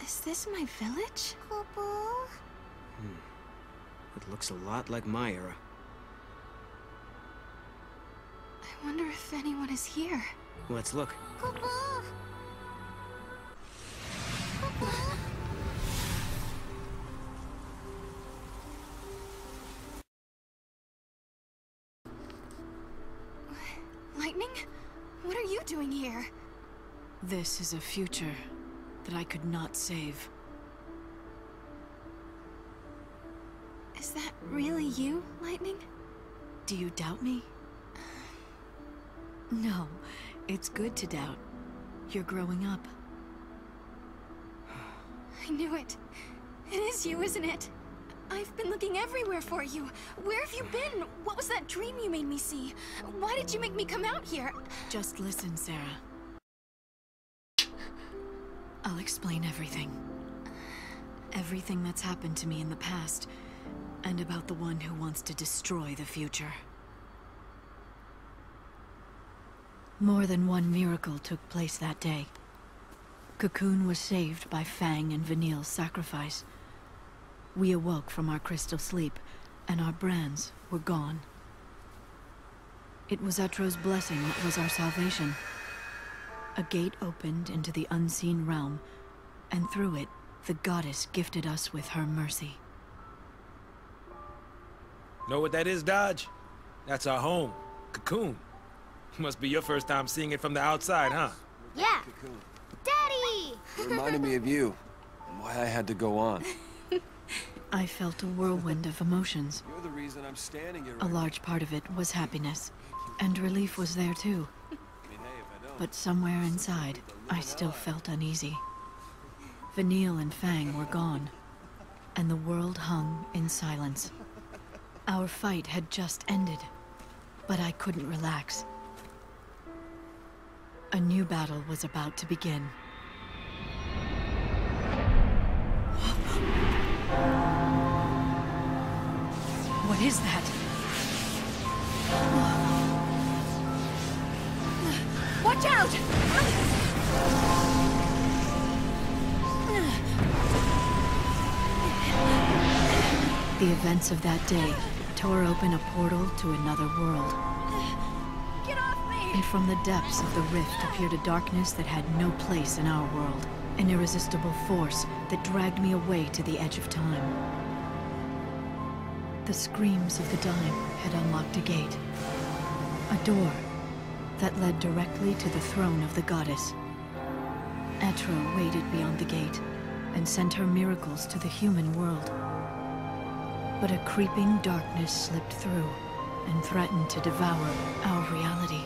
Is this my village? It looks a lot like my era. I wonder if anyone is here. Let's look. Lightning? What are you doing here? This is a future that I could not save. Is that really you, Lightning? Do you doubt me? No, it's good to doubt. You're growing up. I knew it. It is you, isn't it? I've been looking everywhere for you. Where have you been? What was that dream you made me see? Why did you make me come out here? Just listen, Sarah. I'll explain everything. Everything that's happened to me in the past, and about the one who wants to destroy the future. More than one miracle took place that day. Cocoon was saved by Fang and Vanille's sacrifice. We awoke from our crystal sleep, and our brands were gone. It was Etro's blessing that was our salvation. A gate opened into the unseen realm, and through it, the goddess gifted us with her mercy. Know what that is, Dodge? That's our home, Cocoon. Must be your first time seeing it from the outside, huh? Yeah. Daddy! It reminded me of you, and why I had to go on. I felt a whirlwind of emotions. You're the reason I'm standing here. A large part of it was happiness, and relief was there too. But somewhere inside, I still felt uneasy. Vanille and Fang were gone, and the world hung in silence. Our fight had just ended, but I couldn't relax. A new battle was about to begin. What is that? Watch out! The events of that day tore open a portal to another world. Get off me! And from the depths of the rift appeared a darkness that had no place in our world. An irresistible force that dragged me away to the edge of time. The screams of the dying had unlocked a gate. A door that led directly to the throne of the goddess. Etro waited beyond the gate and sent her miracles to the human world. But a creeping darkness slipped through and threatened to devour our reality.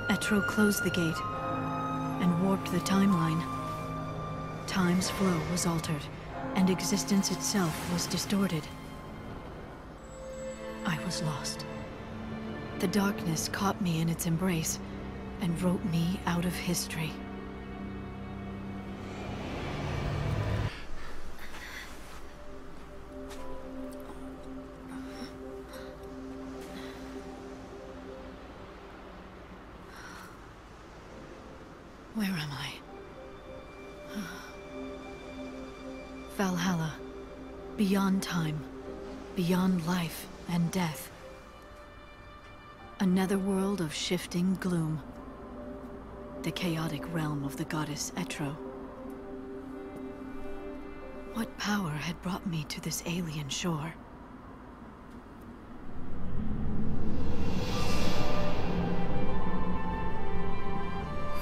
Etro closed the gate and warped the timeline. Time's flow was altered, and existence itself was distorted. I was lost. The darkness caught me in its embrace and wrote me out of history. Where am I? Valhalla. Beyond time. Beyond life and death. A netherworld of shifting gloom. The chaotic realm of the goddess Etro. What power had brought me to this alien shore?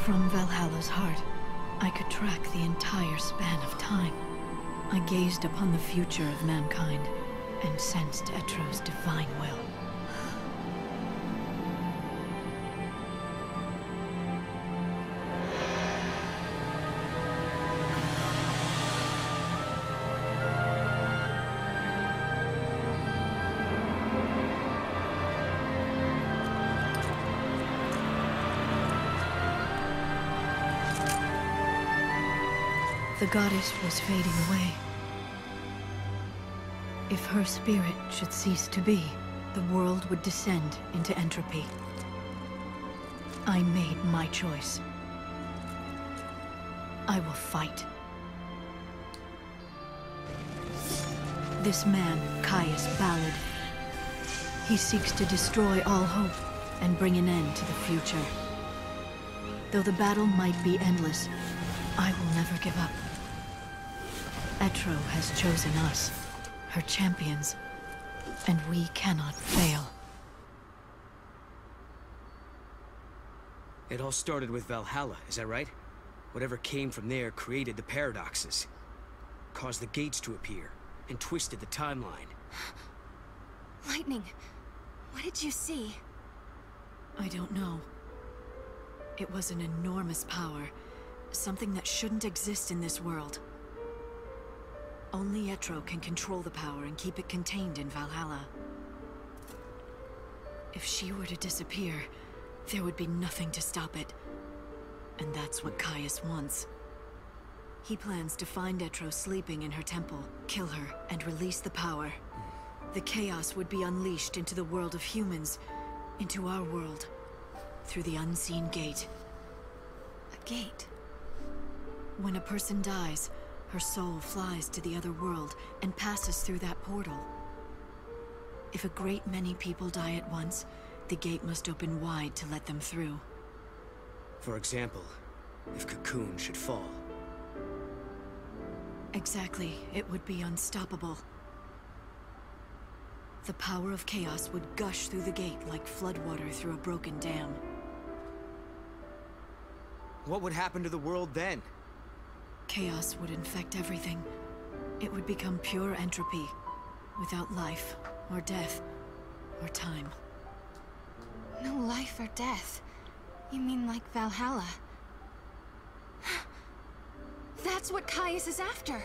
From Valhalla's heart, I could track the entire span of time. I gazed upon the future of mankind and sensed Etro's divine will. The goddess was fading away. If her spirit should cease to be, the world would descend into entropy. I made my choice. I will fight. This man, Caius Ballard, he seeks to destroy all hope and bring an end to the future. Though the battle might be endless, I will never give up. Etro has chosen us, her champions, and we cannot fail. It all started with Valhalla, is that right? Whatever came from there created the paradoxes. Caused the gates to appear, and twisted the timeline. Lightning, what did you see? I don't know. It was an enormous power. Something that shouldn't exist in this world. Only Etro can control the power and keep it contained in Valhalla. If she were to disappear, there would be nothing to stop it. And that's what Caius wants. He plans to find Etro sleeping in her temple, kill her, and release the power. The chaos would be unleashed into the world of humans, into our world, through the unseen gate. A gate? When a person dies, her soul flies to the other world and passes through that portal. If a great many people die at once, the gate must open wide to let them through. For example, if Cocoon should fall. Exactly, it would be unstoppable. The power of chaos would gush through the gate like floodwater through a broken dam. What would happen to the world then? Chaos would infect everything. It would become pure entropy, without life, or death, or time. No life or death. You mean like Valhalla? That's what Caius is after!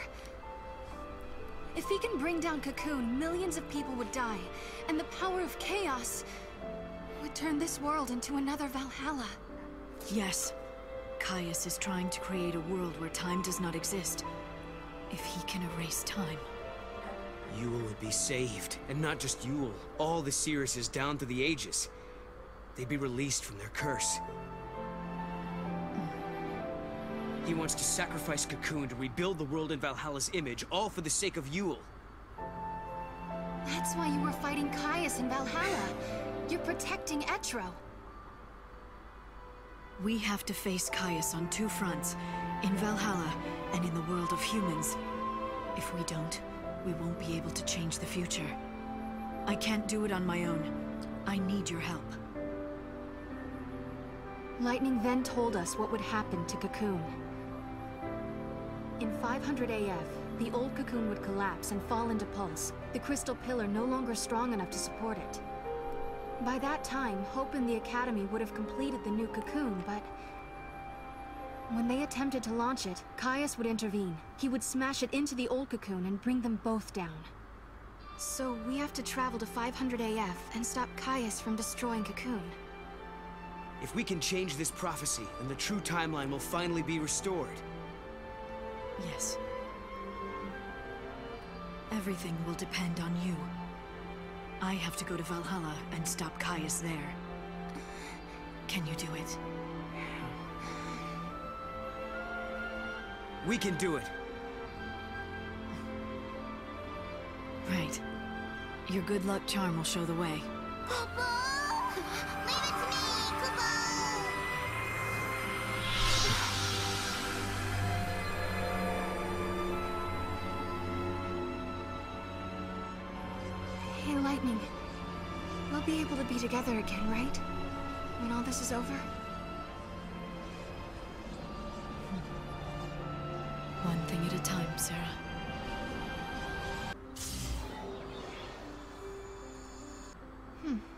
If he can bring down Cocoon, millions of people would die, and the power of chaos would turn this world into another Valhalla. Yes. Caius is trying to create a world where time does not exist. If he can erase time. Yule would be saved, and not just Yule. All the Seerses down through the ages. They'd be released from their curse. He wants to sacrifice Cocoon to rebuild the world in Valhalla's image, all for the sake of Yule. That's why you were fighting Caius in Valhalla. You're protecting Etro. We have to face Caius on two fronts, in Valhalla and in the world of humans. If we don't, we won't be able to change the future. I can't do it on my own. I need your help. Lightning then told us what would happen to Cocoon. In 500 AF, the old Cocoon would collapse and fall into pulse, the crystal pillar no longer strong enough to support it. By that time, Hope and the Academy would have completed the new Cocoon, but when they attempted to launch it, Caius would intervene. He would smash it into the old Cocoon and bring them both down. So we have to travel to 500 AF and stop Caius from destroying Cocoon. If we can change this prophecy, then the true timeline will finally be restored. Yes. Everything will depend on you. I have to go to Valhalla and stop Caius there. Can you do it? We can do it. Right. Your good luck charm will show the way. Kupo! Leave it to me, Kupo! Hey, Lightning. We'll be able to be together again, right? When all this is over? One thing at a time, Sarah.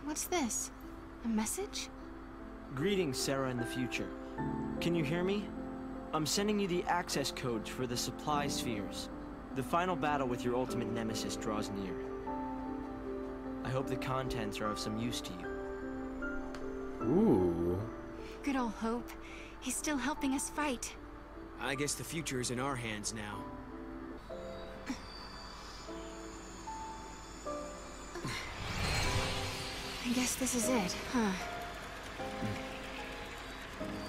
What's this? A message? Greetings, Sarah in the future. Can you hear me? I'm sending you the access codes for the supply spheres. The final battle with your ultimate nemesis draws near. I hope the contents are of some use to you. Ooh. Good old Hope. He's still helping us fight. I guess the future is in our hands now. I guess this is it, huh?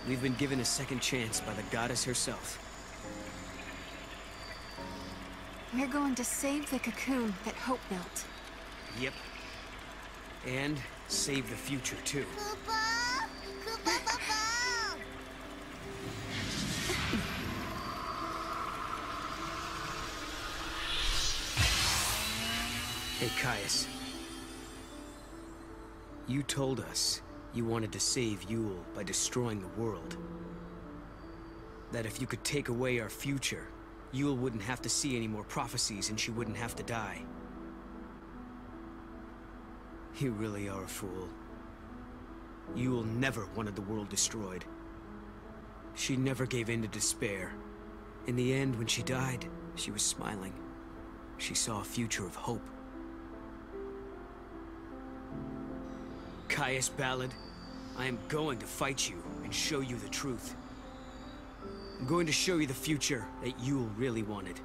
We've been given a second chance by the goddess herself. We're going to save the cocoon that Hope built. Yep. And save the future, too. Koopa! Koopa Papa! Hey, Caius. You told us you wanted to save Yule by destroying the world. That if you could take away our future, Yule wouldn't have to see any more prophecies and she wouldn't have to die. You really are a fool. Yule never wanted the world destroyed. She never gave in to despair. In the end, when she died, she was smiling. She saw a future of hope. Caius Ballad, I am going to fight you and show you the truth. I'm going to show you the future that Yule really wanted.